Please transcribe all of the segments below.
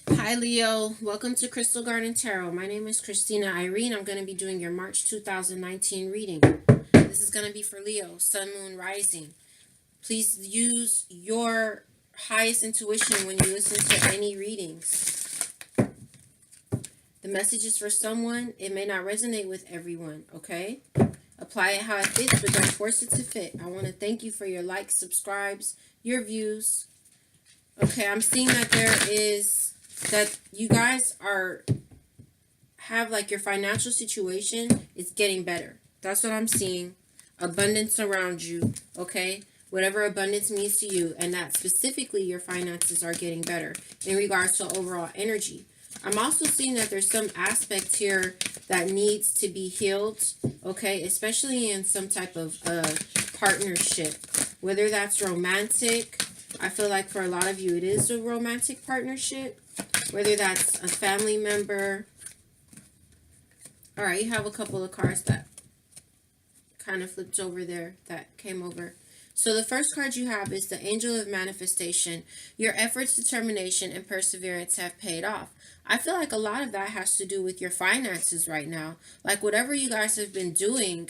Hi Leo, welcome to Crystal Garden Tarot. My name is Christina Irene. I'm going to be doing your March 2019 reading. This is going to be for Leo, Sun, Moon, Rising. Please use your highest intuition when you listen to any readings. The message is for someone. It may not resonate with everyone, okay? Apply it how it fits, but don't force it to fit. I want to thank you for your likes, subscribes, your views. Okay, I'm seeing that you guys have like your financial situation is getting better. That's what I'm seeing. Abundance around you, okay? Whatever abundance means to you, and that specifically your finances are getting better in regards to overall energy. I'm also seeing that there's some aspect here that needs to be healed, okay? Especially in some type of partnership, whether that's romantic. I feel like for a lot of you it is a romantic partnership, whether that's a family member. All right, you have a couple of cards that kind of flipped over there that came over. So the first card you have is the Angel of Manifestation. Your efforts, determination, and perseverance have paid off. I feel like a lot of that has to do with your finances right now. Like whatever you guys have been doing,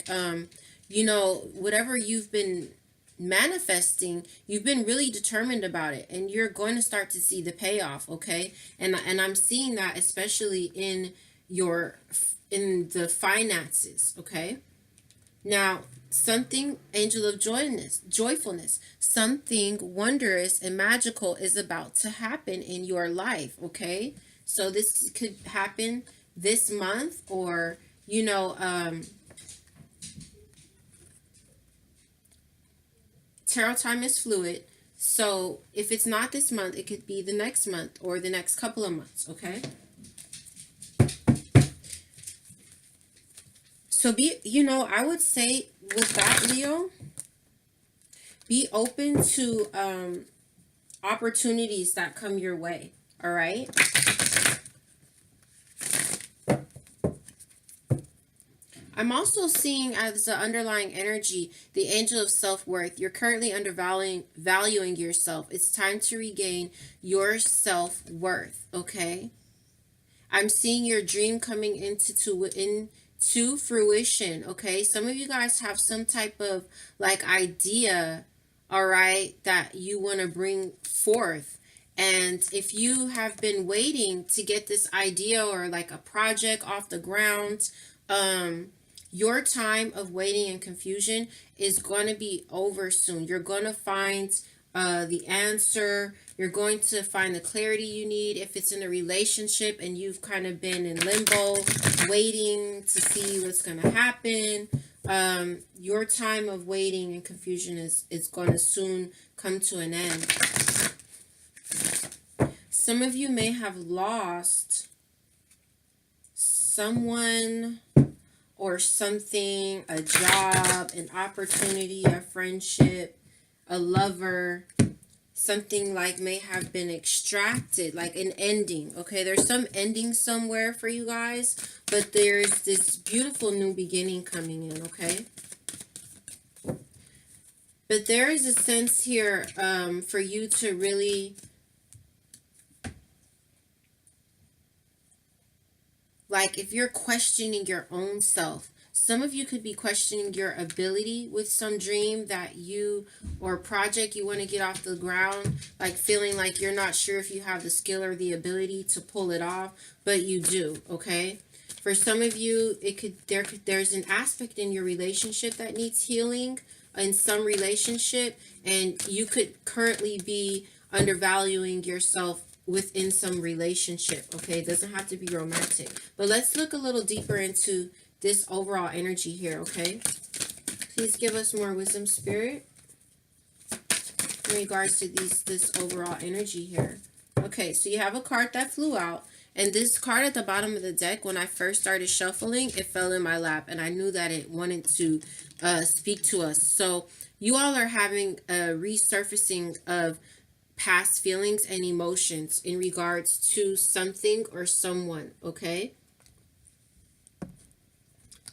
whatever you've been manifesting, you've been really determined about it, and you're going to start to see the payoff, okay? And I'm seeing that especially in the finances, okay? Now, something, angel of joyfulness, something wondrous and magical is about to happen in your life, okay? So this could happen this month, or, tarot time is fluid. So if it's not this month, it could be the next month or the next couple of months, okay? So I would say with that, Leo, be open to opportunities that come your way, all right? I'm also seeing as the underlying energy, the angel of self-worth. You're currently valuing yourself. It's time to regain your self-worth, okay? I'm seeing your dream coming into fruition, okay? Some of you guys have some type of like idea, all right, that you want to bring forth. And if you have been waiting to get this idea or like a project off the ground, your time of waiting and confusion is going to be over soon. You're going to find the answer. You're going to find the clarity you need. If it's in a relationship and you've kind of been in limbo, waiting to see what's going to happen, your time of waiting and confusion is going to soon come to an end. Some of you may have lost someone or something, a job, an opportunity, a friendship, a lover. Something like may have been extracted, like an ending, okay? There's some ending somewhere for you guys, but there's this beautiful new beginning coming in, okay? But there is a sense here for you to really, like if you're questioning your own self, some of you could be questioning your ability with some dream that you or project you want to get off the ground, like feeling like you're not sure if you have the skill or the ability to pull it off, but you do, okay? For some of you, there's an aspect in your relationship that needs healing in some relationship, and you could currently be undervaluing yourself within some relationship, okay? It doesn't have to be romantic. But let's look a little deeper into this overall energy here, okay? Please give us more wisdom, Spirit, in regards to this overall energy here. Okay, so you have a card that flew out, and this card at the bottom of the deck, when I first started shuffling, it fell in my lap, and I knew that it wanted to speak to us. So you all are having a resurfacing of past feelings and emotions in regards to something or someone, okay?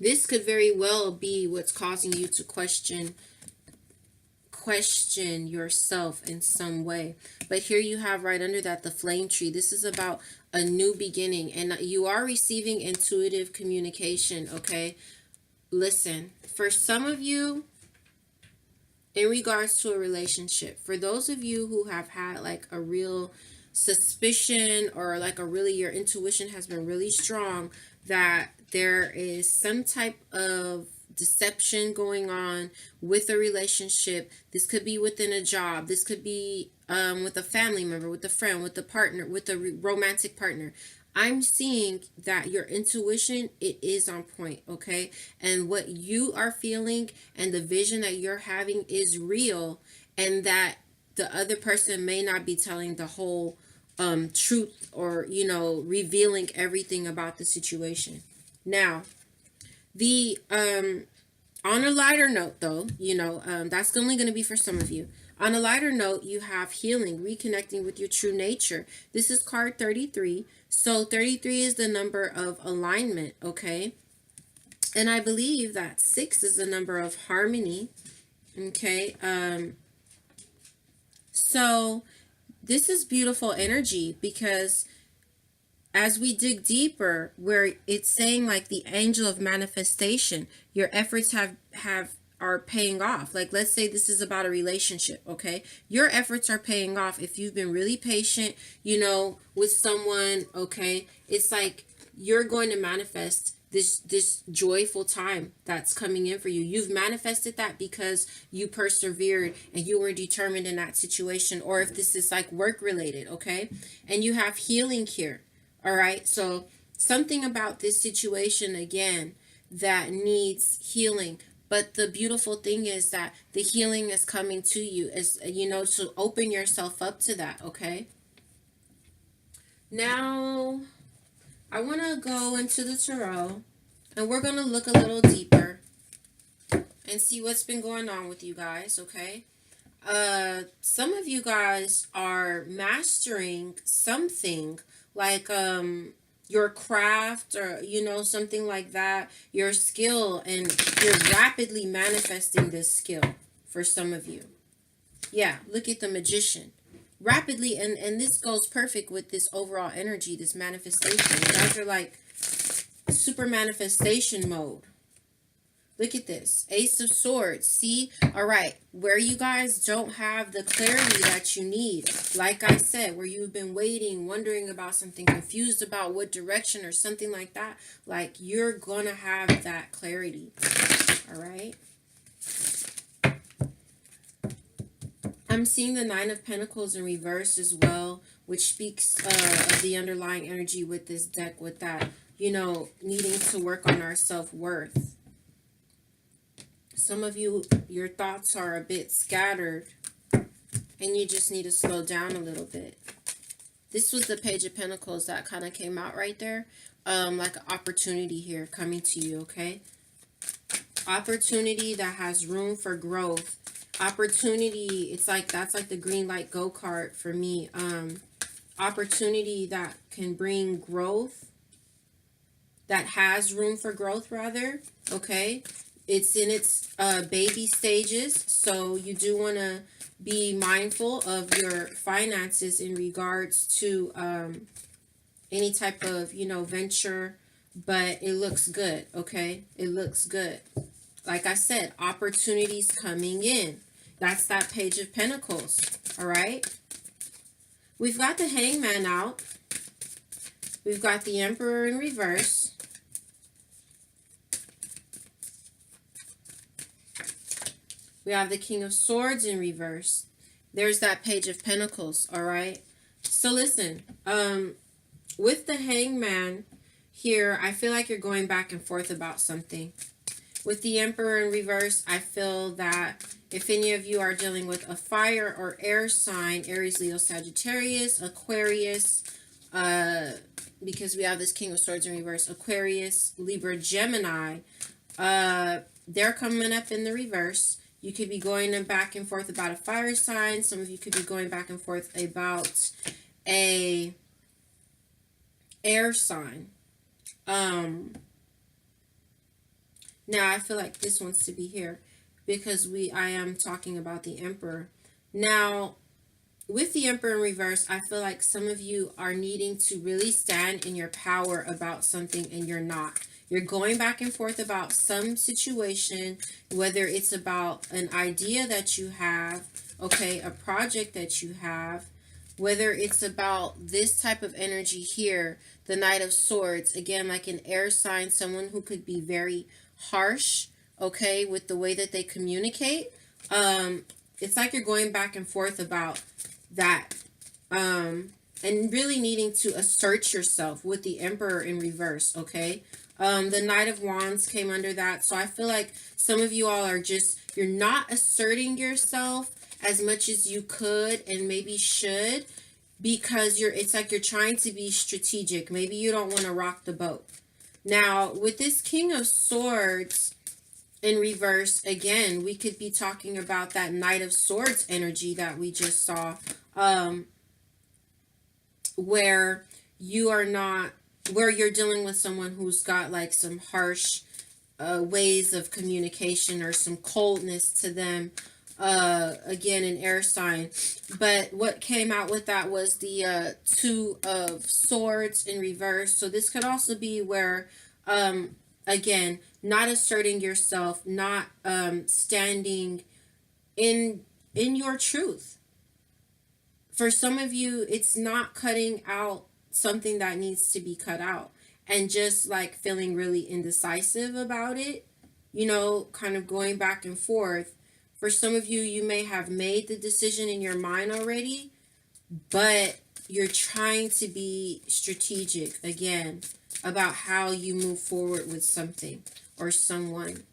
This could very well be what's causing you to question question yourself in some way. But here you have right under that the flame tree. This is about a new beginning, and you are receiving intuitive communication, okay? Listen, for some of you, in regards to a relationship, for those of you who have had like a real suspicion, or like a really, your intuition has been really strong that there is some type of deception going on with a relationship. This could be within a job, this could be with a family member, with a friend, with a partner, with a romantic partner. I'm seeing that your intuition, it is on point, okay? And what you are feeling and the vision that you're having is real, and that the other person may not be telling the whole truth, or, you know, revealing everything about the situation. Now, the on a lighter note, though, you know, that's only going to be for some of you. On a lighter note, you have healing, reconnecting with your true nature. This is card 33. So 33 is the number of alignment, okay? And I believe that 6 is the number of harmony, okay? So this is beautiful energy, because as we dig deeper, where it's saying like the angel of manifestation, your efforts are paying off. Like, let's say this is about a relationship, okay? Your efforts are paying off if you've been really patient, you know, with someone, okay? It's like you're going to manifest this joyful time that's coming in for you. You've manifested that because you persevered and you were determined in that situation. Or if this is like work related, okay? And you have healing here. All right, so something about this situation, again, that needs healing. But the beautiful thing is that the healing is coming to you, as you know, to open yourself up to that, okay? Now, I want to go into the tarot, and we're going to look a little deeper and see what's been going on with you guys, okay? Some of you guys are mastering something, like your craft, or, you know, something like that, your skill, and you're rapidly manifesting this skill for some of you. Yeah, look at the Magician. Rapidly, and this goes perfect with this overall energy, this manifestation. You guys are like super manifestation mode. Look at this. Ace of Swords. See? All right. Where you guys don't have the clarity that you need. Like I said, where you've been waiting, wondering about something, confused about what direction or something like that. Like, you're going to have that clarity. All right. I'm seeing the Nine of Pentacles in reverse as well, which speaks of the underlying energy with this deck, with that, you know, needing to work on our self-worth. Some of you, your thoughts are a bit scattered, and you just need to slow down a little bit. This was the Page of Pentacles that kind of came out right there. Like an opportunity here coming to you, okay? Opportunity that has room for growth. Opportunity, it's like, that's like the green light go card for me. Opportunity that can bring growth, that has room for growth, rather, okay? It's in its baby stages, so you do want to be mindful of your finances in regards to any type of, you know, venture, but it looks good, okay? It looks good. Like I said, opportunities coming in. That's that Page of Pentacles, all right? We've got the Hangman out. We've got the Emperor in reverse. We have the King of Swords in reverse. There's that Page of Pentacles, all right? So listen, with the Hangman here, I feel like you're going back and forth about something. With the Emperor in reverse, I feel that if any of you are dealing with a fire or air sign, Aries, Leo, Sagittarius, Aquarius, because we have this King of Swords in reverse, Aquarius, Libra, Gemini, they're coming up in the reverse. You could be going back and forth about a fire sign. Some of you could be going back and forth about a air sign. Now, I feel like this wants to be here, because I am talking about the Emperor. Now, with the Emperor in reverse, I feel like some of you are needing to really stand in your power about something and you're not. You're going back and forth about some situation, whether it's about an idea that you have, okay, a project that you have, whether it's about this type of energy here, the Knight of Swords, again, like an air sign, someone who could be very harsh, okay, with the way that they communicate. It's like you're going back and forth about that, and really needing to assert yourself with the Emperor in reverse, okay? The Knight of Wands came under that. So I feel like some of you all are just, you're not asserting yourself as much as you could and maybe should, because it's like you're trying to be strategic. Maybe you don't want to rock the boat. Now, with this King of Swords in reverse, again, we could be talking about that Knight of Swords energy that we just saw, where you're dealing with someone who's got like some harsh ways of communication or some coldness to them. Again, an air sign. But what came out with that was the Two of Swords in reverse. So this could also be where, again, not asserting yourself, not standing in your truth. For some of you, it's not cutting out something that needs to be cut out and just like feeling really indecisive about it, kind of going back and forth. For some of you, you may have made the decision in your mind already, but you're trying to be strategic, again, about how you move forward with something or someone.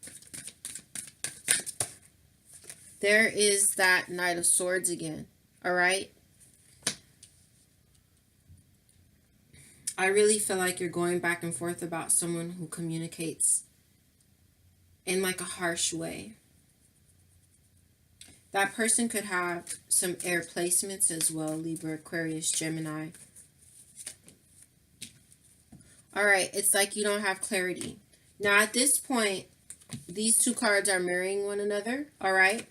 There is that Knight of Swords again, all right? I really feel like you're going back and forth about someone who communicates in like a harsh way. That person could have some air placements as well, Libra, Aquarius, Gemini. All right, it's like you don't have clarity. Now, at this point, these two cards are mirroring one another, all right?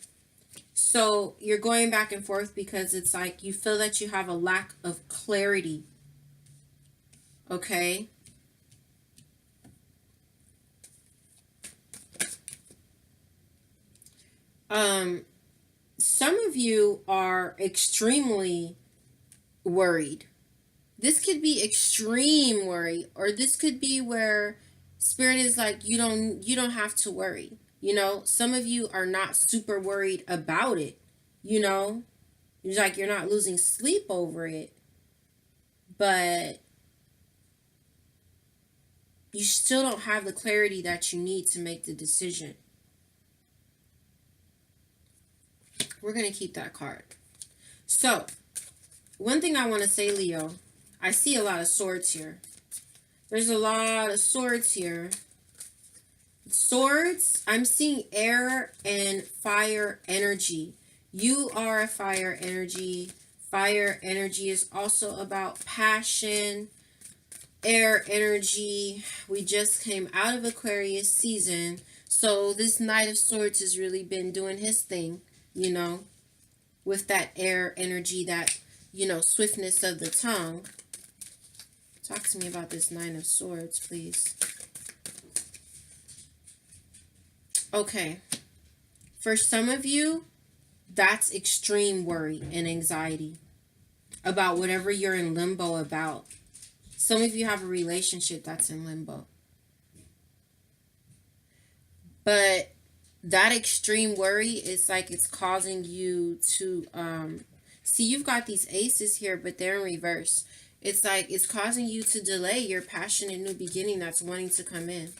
So you're going back and forth because it's like you feel that you have a lack of clarity, okay? Some of you are extremely worried. This could be extreme worry, or this could be where Spirit is like, you don't have to worry. Some of you are not super worried about it. It's like you're not losing sleep over it, but you still don't have the clarity that you need to make the decision. We're going to keep that card. So, one thing I want to say, Leo, I see a lot of swords here. There's a lot of swords here. Swords, I'm seeing air and fire energy. You are a fire energy. Fire energy is also about passion. Air energy. We just came out of Aquarius season. So this Knight of Swords has really been doing his thing, with that air energy, that, swiftness of the tongue. Talk to me about this Nine of Swords, please. Okay. For some of you, that's extreme worry and anxiety about whatever you're in limbo about. Some of you have a relationship that's in limbo. But that extreme worry is like it's causing you to, see, you've got these aces here, but they're in reverse. It's like it's causing you to delay your passionate new beginning that's wanting to come in.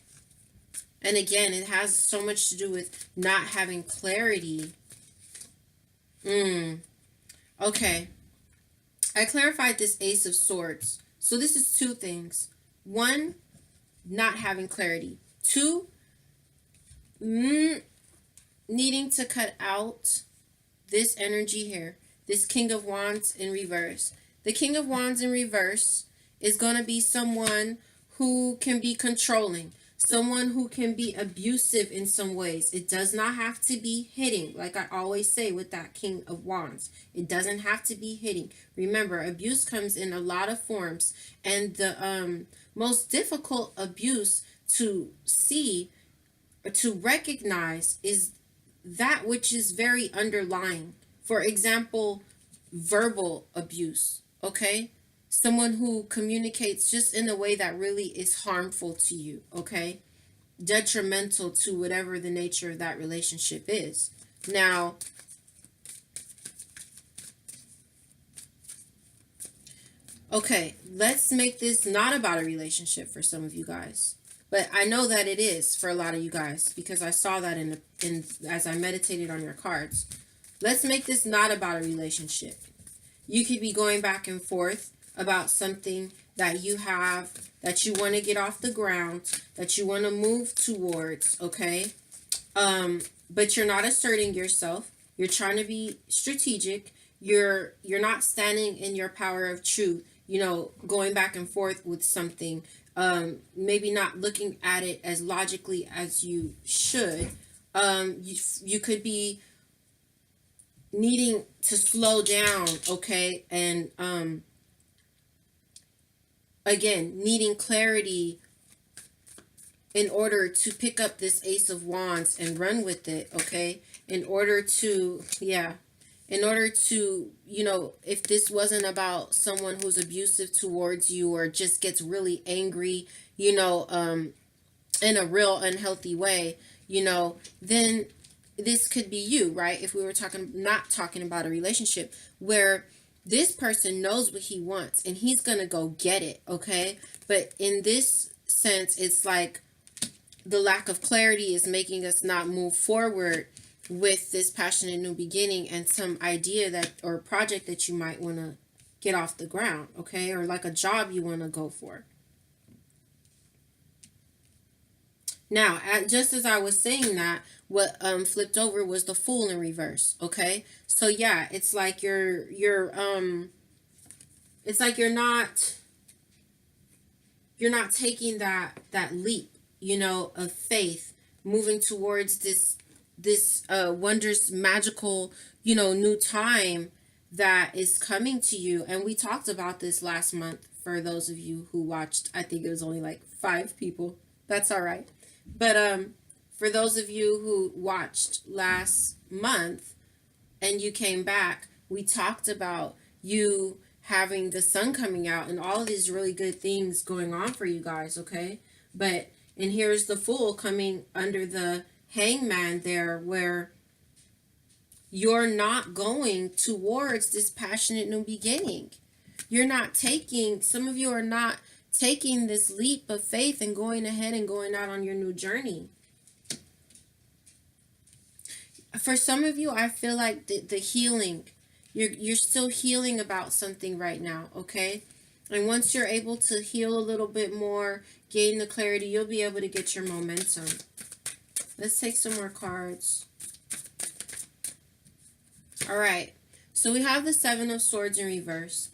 And again, it has so much to do with not having clarity. Okay. I clarified this Ace of Swords. So this is two things. One, not having clarity. Two, needing to cut out this energy here. This King of Wands in reverse. The King of Wands in reverse is going to be someone who can be controlling. Someone who can be abusive in some ways. It does not have to be hitting, like I always say with that King of Wands. It doesn't have to be hitting. Remember, abuse comes in a lot of forms, and the most difficult abuse to see or to recognize is that which is very underlying. For example, verbal abuse, okay? Someone who communicates just in a way that really is harmful to you, okay? Detrimental to whatever the nature of that relationship is. Now, okay, let's make this not about a relationship for some of you guys. But I know that it is for a lot of you guys because I saw that in as I meditated on your cards. Let's make this not about a relationship. You could be going back and forth about something that you have, that you want to get off the ground, that you want to move towards, okay? But you're not asserting yourself. You're trying to be strategic. You're not standing in your power of truth, you know, going back and forth with something. Maybe not looking at it as logically as you should. You could be needing to slow down, okay? And again, needing clarity in order to pick up this Ace of Wands and run with it, okay? In order to, you know, if this wasn't about someone who's abusive towards you or just gets really angry, you know, in a real unhealthy way, you know, then this could be you, right? If we were not talking about a relationship where this person knows what he wants and he's going to go get it, okay? But in this sense, it's like the lack of clarity is making us not move forward with this passionate new beginning and some idea that or project that you might want to get off the ground, okay? Or like a job you want to go for. Now, just as I was saying that, what flipped over was the Fool in reverse, okay? So yeah, it's like you're not taking that leap, you know, of faith, moving towards this wondrous, magical, you know, new time that is coming to you. And we talked about this last month for those of you who watched. I think it was only like 5 people. That's all right. But for those of you who watched last month and you came back, we talked about you having the sun coming out and all of these really good things going on for you guys, okay? And here's the Fool coming under the Hangman there, where you're not going towards this passionate new beginning. Some of you are not taking this leap of faith and going ahead and going out on your new journey. For some of you, I feel like the healing, you're still healing about something right now, okay? And once you're able to heal a little bit more, gain the clarity, you'll be able to get your momentum. Let's take some more cards. All right. So we have the 7 of Swords in reverse.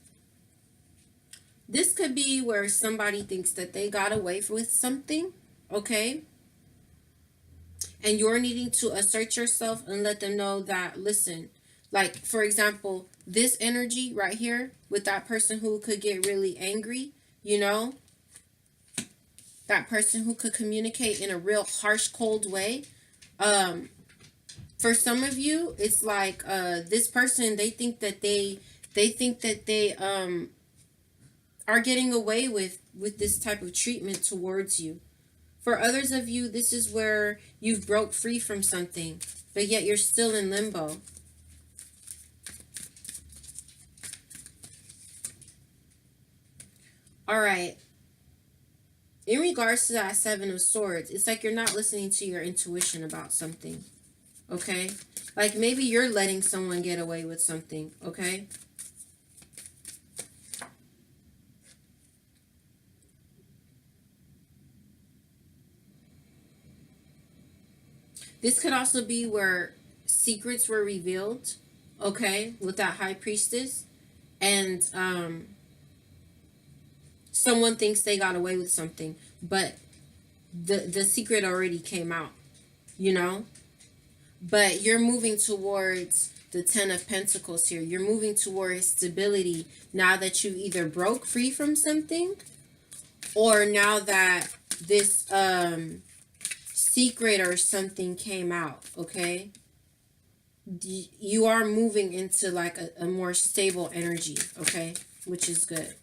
This could be where somebody thinks that they got away with something, okay? And you're needing to assert yourself and let them know that, listen, like, for example, this energy right here with that person who could get really angry, you know, that person who could communicate in a real harsh, cold way. For some of you, it's like this person, they think that they are getting away with this type of treatment towards you. For others of you, this is where you've broke free from something, but yet you're still in limbo. All right. In regards to that 7 of Swords, it's like you're not listening to your intuition about something, okay? Like maybe you're letting someone get away with something, okay? This could also be where secrets were revealed, okay, with that High Priestess, and someone thinks they got away with something, but the secret already came out, you know? But you're moving towards the 10 of Pentacles here. You're moving towards stability now that you either broke free from something, or now that this secret or something came out, okay? You are moving into like a more stable energy, okay? Which is good.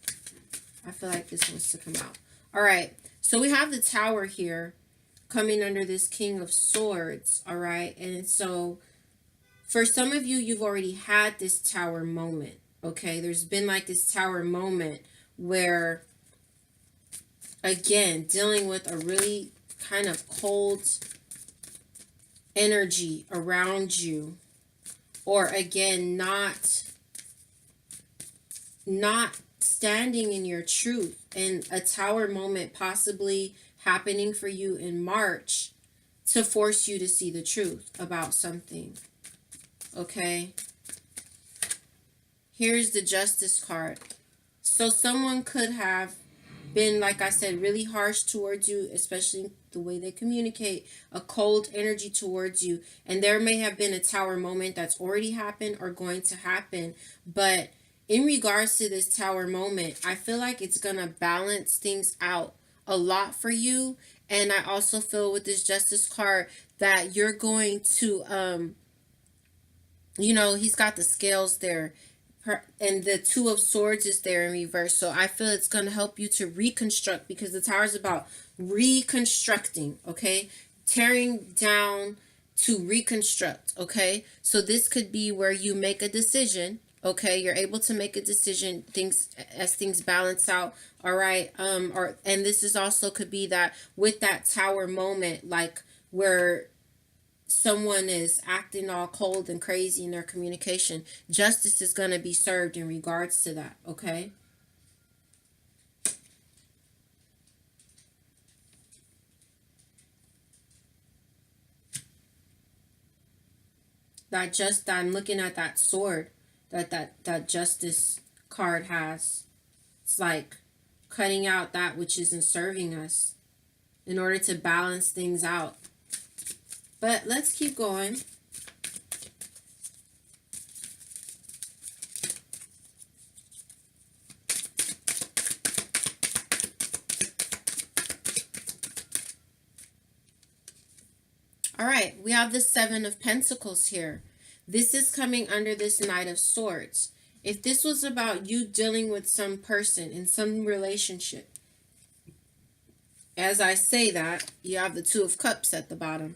I feel like this wants to come out. All right. So we have the Tower here coming under this King of Swords, all right? And so for some of you, you've already had this Tower moment, okay? There's been like this Tower moment where, again, dealing with a really kind of cold energy around you, or again, not standing in your truth, and a Tower moment possibly happening for you in March to force you to see the truth about something, okay? Here's the Justice card. So someone could have been, like I said, really harsh towards you, especially the way they communicate, a cold energy towards you. And there may have been a Tower moment that's already happened or going to happen. But in regards to this Tower moment, I feel like it's going to balance things out a lot for you. And I also feel with this Justice card that you're going to, you know, he's got the scales there. And the Two of Swords is there in reverse. So I feel it's going to help you to reconstruct, because the Tower is about reconstructing, okay? Tearing down to reconstruct, okay? So this could be where you make a decision, okay? You're able to make a decision as things balance out, all right? And this is also could be that with that Tower moment, like where someone is acting all cold and crazy in their communication, justice is going to be served in regards to that, okay? I'm looking at that sword that Justice card has. It's like cutting out that which isn't serving us in order to balance things out. But let's keep going. All right, we have the Seven of Pentacles here. This is coming under this Knight of Swords. If this was about you dealing with some person in some relationship, as I say that, you have the Two of Cups at the bottom.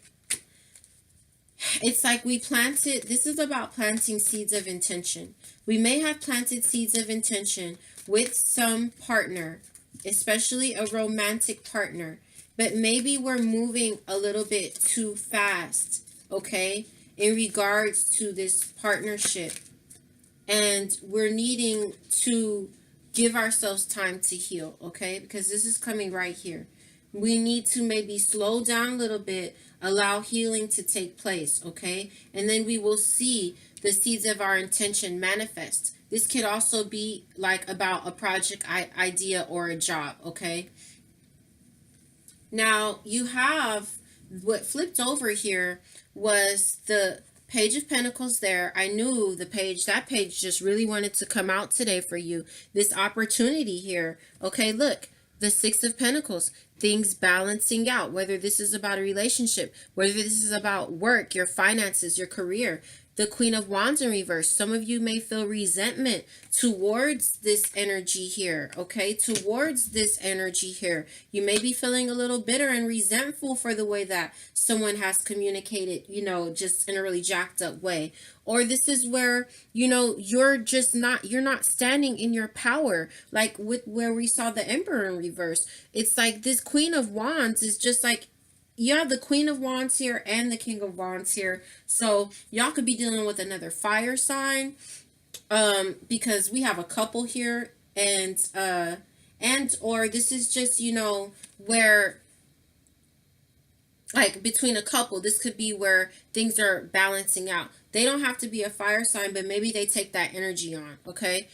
It's like this is about planting seeds of intention. We may have planted seeds of intention with some partner, especially a romantic partner, but maybe we're moving a little bit too fast, okay, in regards to this partnership. And we're needing to give ourselves time to heal, okay, because this is coming right here. We need to maybe slow down a little bit, allow healing to take place, okay? And then we will see the seeds of our intention manifest. This could also be like about a project idea or a job, okay? Now, you have what flipped over here was the Page of Pentacles there. I knew that page just really wanted to come out today for you. This opportunity here. Okay, look, the Six of Pentacles, things balancing out, whether this is about a relationship, whether this is about work, your finances, your career. The Queen of Wands in reverse. Some of you may feel resentment towards this energy here, okay? Towards this energy here. You may be feeling a little bitter and resentful for the way that someone has communicated, you know, just in a really jacked up way. Or this is where, you know, you're not standing in your power, like with where we saw the Emperor in reverse. It's like this Queen of Wands is just like, you have the Queen of Wands here and the King of Wands here. So y'all could be dealing with another fire sign, because we have a couple here, and or this is just, you know, where like between a couple, this could be where things are balancing out. They don't have to be a fire sign, but maybe they take that energy on, okay?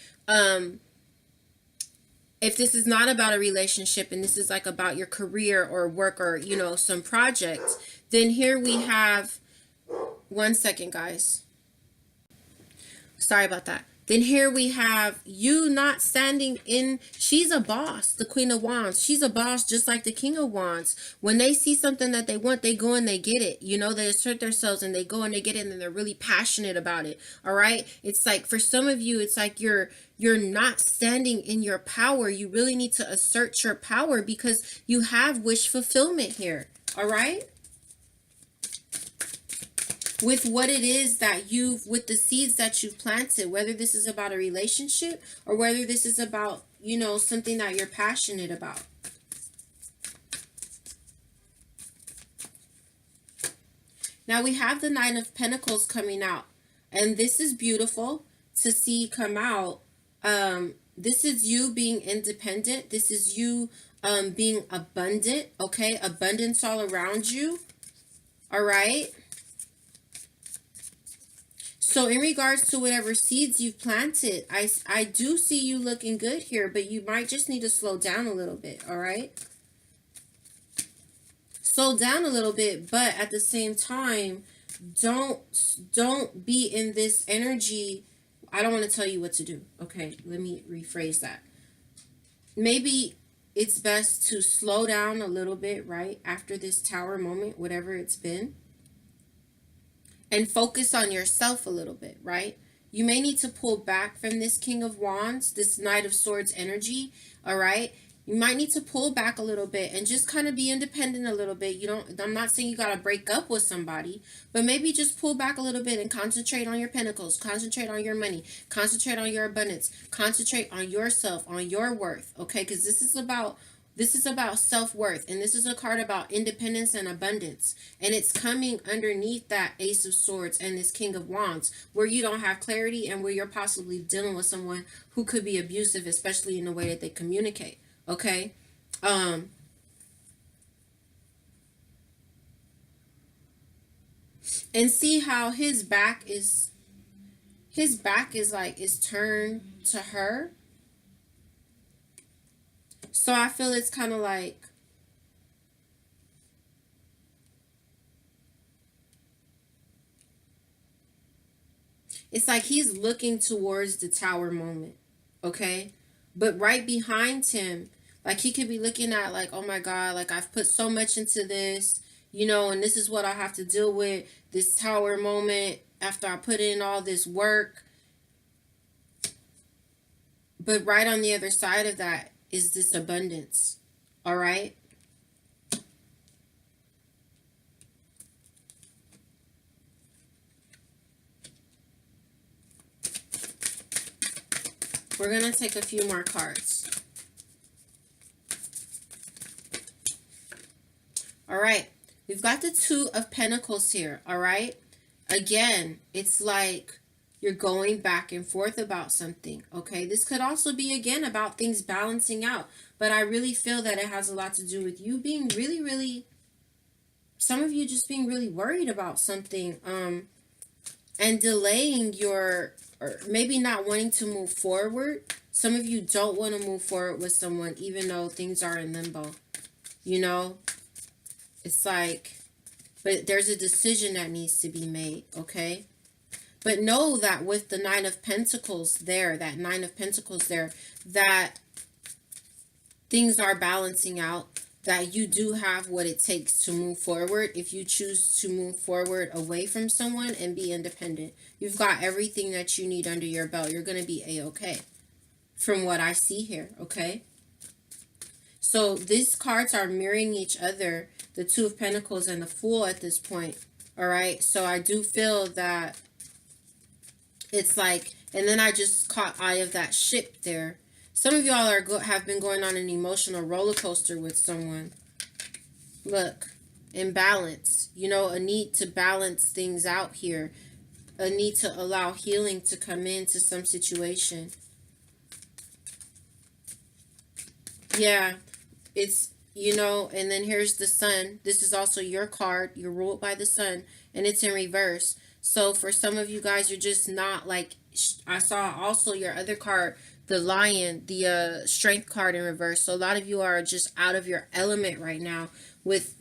if this is not about a relationship and this is like about your career or work or, you know, some projects, then here we have, one second, guys. Sorry about that. Then here we have you not standing in, she's a boss, the Queen of Wands. She's a boss just like the King of Wands. When they see something that they want, they go and they get it. You know, they assert themselves and they go and they get it and they're really passionate about it. All right. It's like for some of you, it's like you're not standing in your power. You really need to assert your power because you have wish fulfillment here. All right. With what it is that with the seeds that you've planted, whether this is about a relationship or whether this is about, you know, something that you're passionate about. Now we have the Nine of Pentacles coming out, and this is beautiful to see come out. This is you being independent. This is you being abundant, okay? Abundance all around you, all right? So in regards to whatever seeds you've planted, I do see you looking good here, but you might just need to slow down a little bit, all right? Slow down a little bit, but at the same time, don't be in this energy. I don't want to tell you what to do. Okay, let me rephrase that. Maybe it's best to slow down a little bit, right? After this Tower moment, whatever it's been. And focus on yourself a little bit, right? You may need to pull back from this King of Wands, this Knight of Swords energy, all right? You might need to pull back a little bit and just kind of be independent a little bit. I'm not saying you got to break up with somebody, but maybe just pull back a little bit and concentrate on your pentacles, concentrate on your money, concentrate on your abundance, concentrate on yourself, on your worth, okay? Because this is about self-worth, and this is a card about independence and abundance, and it's coming underneath that Ace of Swords and this King of Wands, where you don't have clarity and where you're possibly dealing with someone who could be abusive, especially in the way that they communicate, okay? And see how his back is turned to her. So I feel it's kind of like, it's like he's looking towards the Tower moment, okay? But right behind him, like he could be looking at like, oh my God, like I've put so much into this, you know, and this is what I have to deal with, this Tower moment after I put in all this work. But right on the other side of that is this abundance, all right? We're going to take a few more cards. All right, we've got the Two of Pentacles here, all right? Again, it's like you're going back and forth about something, okay? This could also be, again, about things balancing out. But I really feel that it has a lot to do with you being really, really, some of you just being really worried about something and delaying or maybe not wanting to move forward. Some of you don't want to move forward with someone even though things are in limbo, you know? It's like, but there's a decision that needs to be made, okay? But know that with the Nine of Pentacles there, that things are balancing out, that you do have what it takes to move forward. If you choose to move forward away from someone and be independent, you've got everything that you need under your belt. You're going to be A-okay from what I see here, okay? So these cards are mirroring each other, the Two of Pentacles and the Fool at this point, all right? So I do feel that it's like, and then I just caught eye of that ship there. Some of y'all have been going on an emotional roller coaster with someone. Look, imbalance. You know, a need to balance things out here. A need to allow healing to come into some situation. Yeah, it's, you know, and then here's the Sun. This is also your card. You're ruled by the Sun, and it's in reverse. So for some of you guys, you're just not like, I saw also your other card, the Lion, the Strength card in reverse. So a lot of you are just out of your element right now with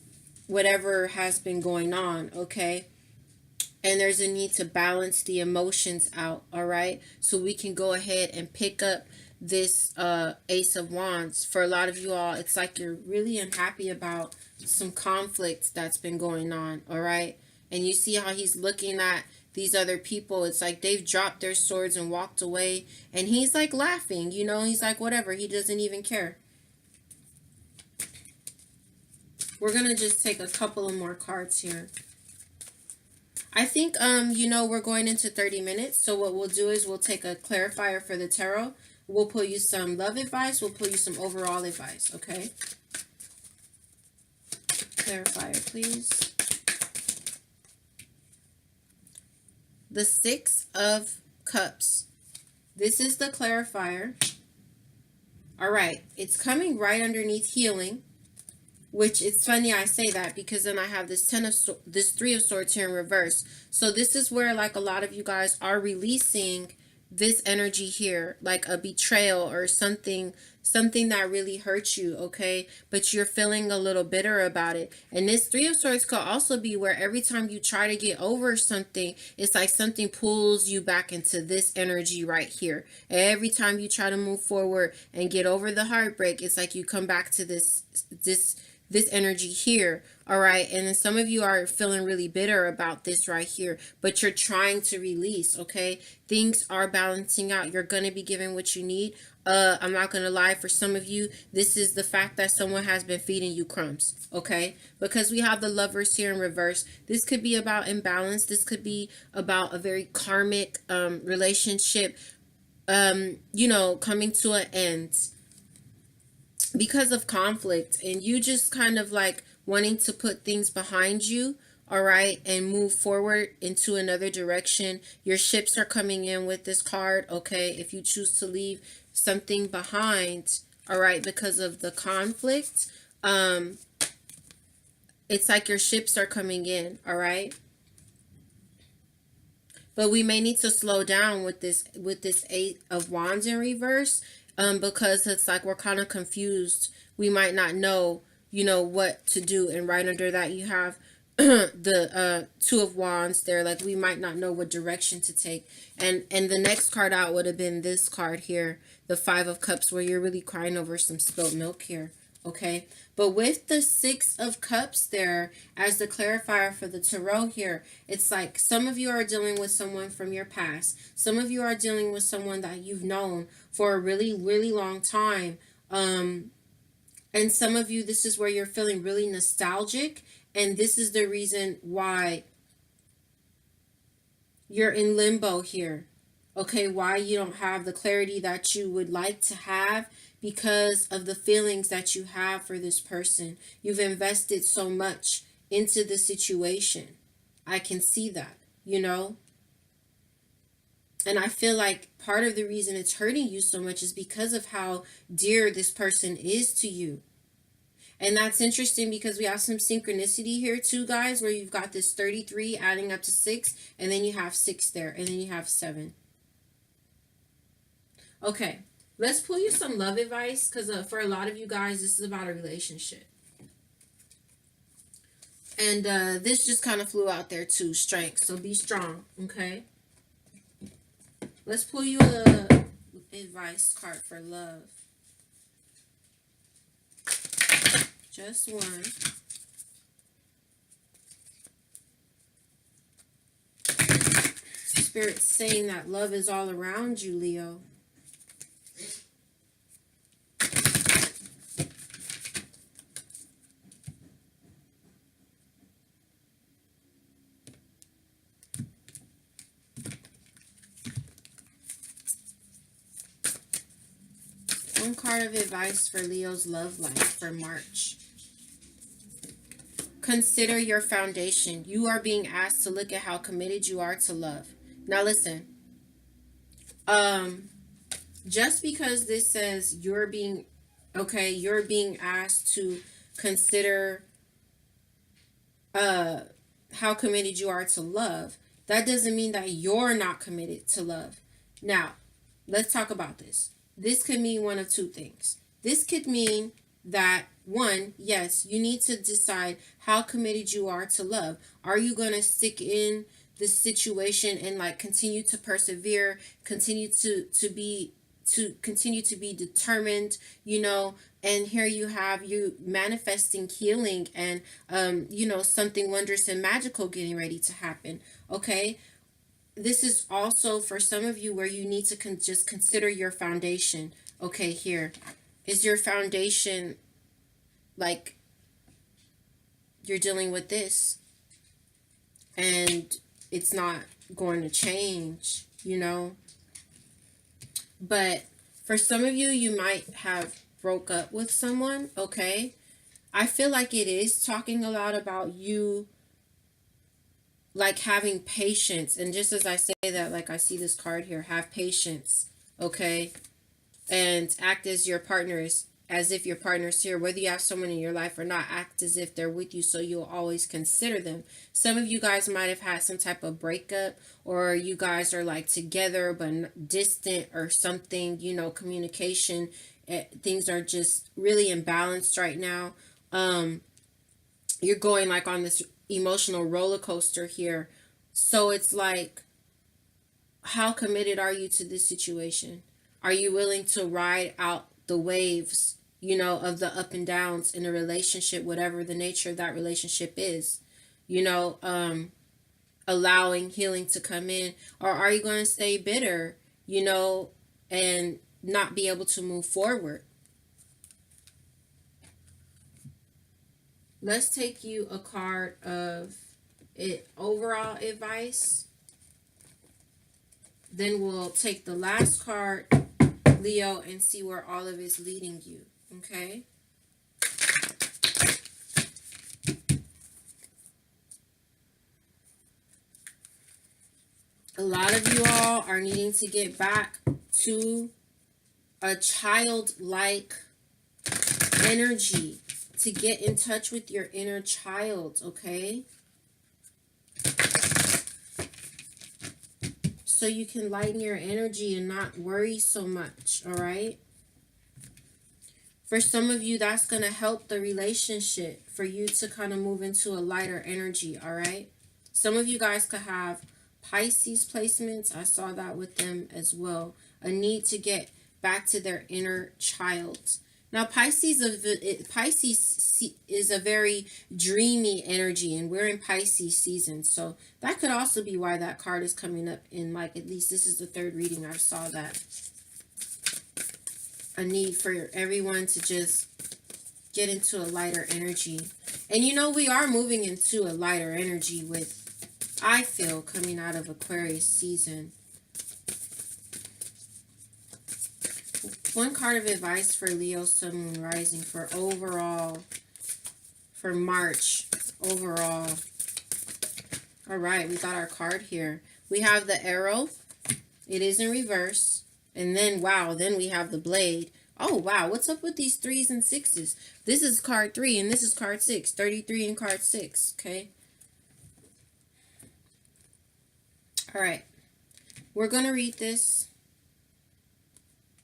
whatever has been going on, okay? And there's a need to balance the emotions out, all right? So we can go ahead and pick up this Ace of Wands. For a lot of you all, it's like you're really unhappy about some conflict that's been going on, all right? And you see how he's looking at these other people. It's like they've dropped their swords and walked away, and he's like laughing, you know? He's like, whatever, he doesn't even care. We're gonna just take a couple of more cards here. I think, you know, we're going into 30 minutes. So what we'll do is we'll take a clarifier for the tarot. We'll pull you some love advice. We'll pull you some overall advice, okay? Clarifier, please. The Six of Cups. This is the clarifier. All right. It's coming right underneath healing. Which it's funny I say that because then I have this Three of Swords here in reverse. So this is where like a lot of you guys are releasing this energy here, like a betrayal or something that really hurts you, okay? But you're feeling a little bitter about it. And this Three of Swords could also be where every time you try to get over something, it's like something pulls you back into this energy right here. Every time you try to move forward and get over the heartbreak, it's like you come back to this energy here, all right? And then some of you are feeling really bitter about this right here, but you're trying to release, okay? Things are balancing out. You're going to be given what you need. I'm not going to lie, for some of you, this is the fact that someone has been feeding you crumbs, okay? Because we have the Lovers here in reverse. This could be about imbalance. This could be about a very karmic relationship, you know, coming to an end because of conflict, and you just kind of like wanting to put things behind you, all right, and move forward into another direction. Your ships are coming in with this card, okay? If you choose to leave something behind, all right, because of the conflict, it's like your ships are coming in, all right? But we may need to slow down with this Eight of Wands in reverse, because it's like we're kind of confused. We might not know, you know, what to do. And right under that, you have the Two of Wands there. Like we might not know what direction to take. And the next card out would have been this card here, the Five of Cups, where you're really crying over some spilled milk here. Okay, but with the Six of Cups there as the clarifier for the tarot here, it's like some of you are dealing with someone from your past. Some of you are dealing with someone that you've known for a really, really long time. And some of you, this is where you're feeling really nostalgic. And this is the reason why you're in limbo here. Okay, why you don't have the clarity that you would like to have, because of the feelings that you have for this person. You've invested so much into the situation. I can see that, you know? And I feel like part of the reason it's hurting you so much is because of how dear this person is to you. And that's interesting because we have some synchronicity here too, guys, where you've got this 33 adding up to 6, and then you have 6 there, and then you have 7. Okay. Let's pull you some love advice, because for a lot of you guys, this is about a relationship. And this just kind of flew out there too, strength. So be strong, okay? Let's pull you a advice card for love. Just one. Spirit's saying that love is all around you, Leo. One card of advice for Leo's love life for March. Consider your foundation. You are being asked to look at how committed you are to love. Now listen. Just because this says you're being asked to consider how committed you are to love, that doesn't mean that you're not committed to love. Now, let's talk about this. this could mean one of two things. This could mean that, one, yes, you need to decide how committed you are to love. Are you going to stick in the situation and like continue to persevere, continue to be determined, and here you have you manifesting healing and something wondrous and magical getting ready to happen. Okay, this is also for some of you where you need to just consider your foundation. Okay, here is your foundation, like you're dealing with this and it's not going to change, but for some of you, you might have broke up with someone. Okay, I feel like it is talking a lot about you like having patience. And just as I say that, like I see this card here, have patience. Okay, and act as your partners, as if your partner's here, whether you have someone in your life or not. Act as if they're with you, so you'll always consider them. Some of you guys might have had some type of breakup, or you guys are like together but distant or something, communication, things are just really imbalanced right now. You're going like on this emotional roller coaster here. So it's like, how committed are you to this situation? Are you willing to ride out the waves, of the up and downs in a relationship, whatever the nature of that relationship is, allowing healing to come in? Or are you going to stay bitter, and not be able to move forward? Let's take you a card of it, overall advice. Then we'll take the last card, Leo, and see where all of it's leading you. Okay? A lot of you all are needing to get back to a childlike energy, to get in touch with your inner child, okay? So you can lighten your energy and not worry so much, all right? For some of you, that's going to help the relationship for you to kind of move into a lighter energy, all right? Some of you guys could have Pisces placements. I saw that with them as well. A need to get back to their inner child. Now, Pisces is a very dreamy energy, and we're in Pisces season. So that could also be why that card is coming up in, like, at least this is the third reading I saw that. A need for everyone to just get into a lighter energy. And we are moving into a lighter energy with, I feel, coming out of Aquarius season. One card of advice for Leo, Sun, Moon, Rising for overall, for March, overall. All right, we got our card here. We have the Arrow. It is in reverse. And then, wow, then we have the Blade. Oh, wow, what's up with these 3s and 6s? This is card 3 and this is card 6. 33 and card 6, okay? All right, we're going to read this.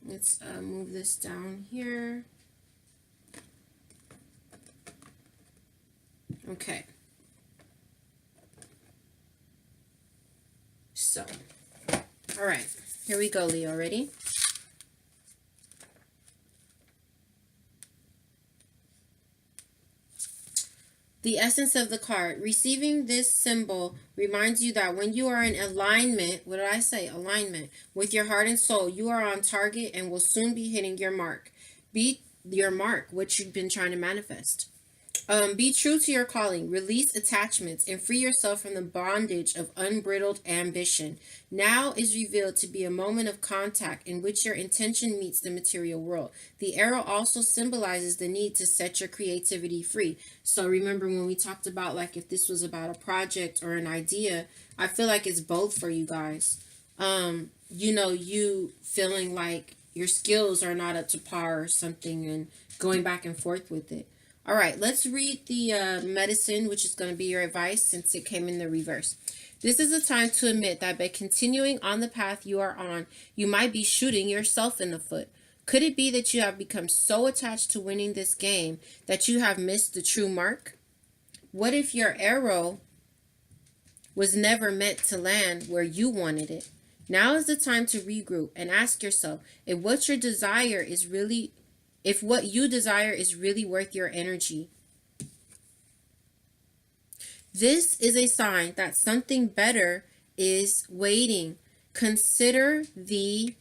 Let's move this down here. Okay. So, all right. Here we go, Leo. Ready? The essence of the card. Receiving this symbol reminds you that when you are in alignment, what did I say? Alignment with your heart and soul, you are on target and will soon be hitting your mark. Be your mark, what you've been trying to manifest. Be true to your calling, release attachments, and free yourself from the bondage of unbridled ambition. Now is revealed to be a moment of contact in which your intention meets the material world. The arrow also symbolizes the need to set your creativity free. So remember when we talked about, like, if this was about a project or an idea, I feel like it's both for you guys. You feeling like your skills are not up to par or something and going back and forth with it. All right, let's read the medicine, which is going to be your advice since it came in the reverse. This is a time to admit that by continuing on the path you are on, you might be shooting yourself in the foot. Could it be that you have become so attached to winning this game that you have missed the true mark? What if your arrow was never meant to land where you wanted it? Now is the time to regroup and ask yourself if what you desire is really worth your energy. This is a sign that something better is waiting. Consider the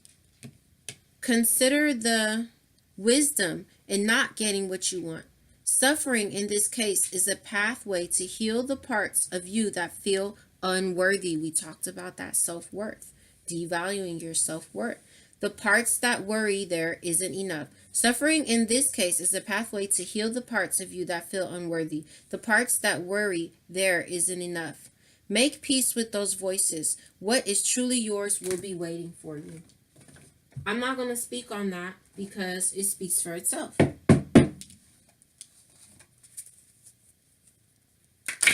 wisdom in not getting what you want. Suffering in this case is a pathway to heal the parts of you that feel unworthy. We talked about that self-worth, devaluing your self-worth. The parts that worry there isn't enough. Suffering in this case is a pathway to heal the parts of you that feel unworthy. The parts that worry there isn't enough. Make peace with those voices. What is truly yours will be waiting for you. I'm not going to speak on that because it speaks for itself.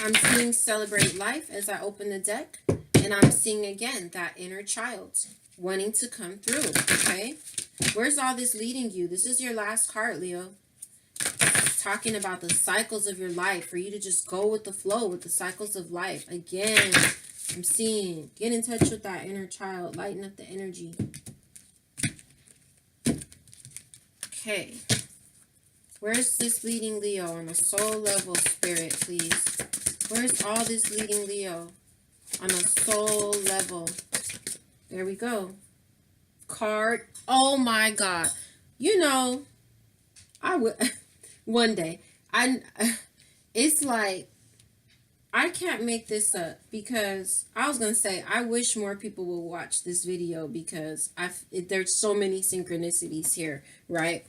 I'm seeing celebrate life as I open the deck. And I'm seeing again that inner child wanting to come through. Okay. Where's all this leading you? This is your last card, Leo. It's talking about the cycles of your life. For you to just go with the flow with the cycles of life. Again, I'm seeing get in touch with that inner child. Lighten up the energy. Okay. Where's this leading Leo on a soul level, Spirit, please? Where's all this leading Leo on a soul level? There we go. Card. Oh my God. You know, I would one day. It's like I can't make this up because I was gonna say I wish more people would watch this video because there's so many synchronicities here, right?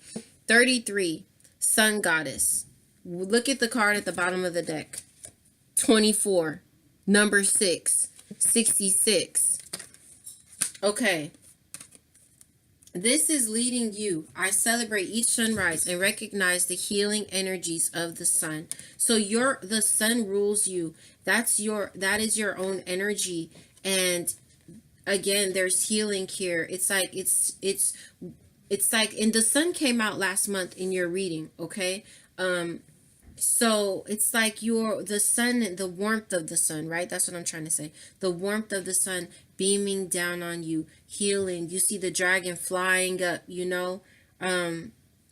33, Sun Goddess. Look at the card at the bottom of the deck. 24, number 6, 66. Okay. This is leading you. I celebrate each sunrise and recognize the healing energies of the sun. So the sun rules you. That is your own energy. And again, there's healing here. It's like and the sun came out last month in your reading, okay? So it's like the sun, the warmth of the sun, right? That's what I'm trying to say. The warmth of the sun beaming down on you, healing. You see the dragon flying up, you know.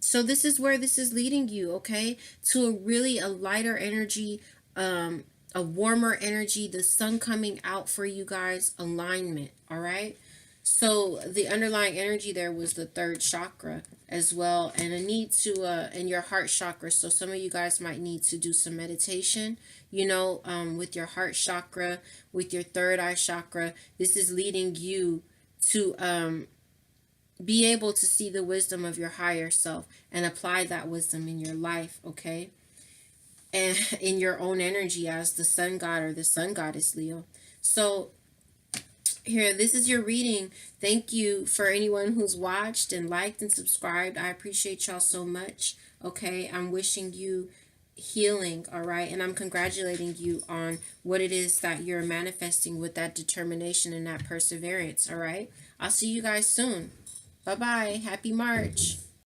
So this is where this is leading you, okay? To a lighter energy, a warmer energy, the sun coming out for you guys, alignment, all right? So the underlying energy there was the third chakra as well, and a need to and your heart chakra. So some of you guys might need to do some meditation, you know, with your heart chakra, with your third eye chakra. This is leading you to be able to see the wisdom of your higher self and apply that wisdom in your life, okay? And in your own energy as the sun god or the sun goddess, Leo. So here, this is your reading. Thank you for anyone who's watched and liked and subscribed. I appreciate y'all so much. Okay, I'm wishing you healing, all right? And I'm congratulating you on what it is that you're manifesting with that determination and that perseverance, all right? I'll see you guys soon. Bye-bye. Happy March.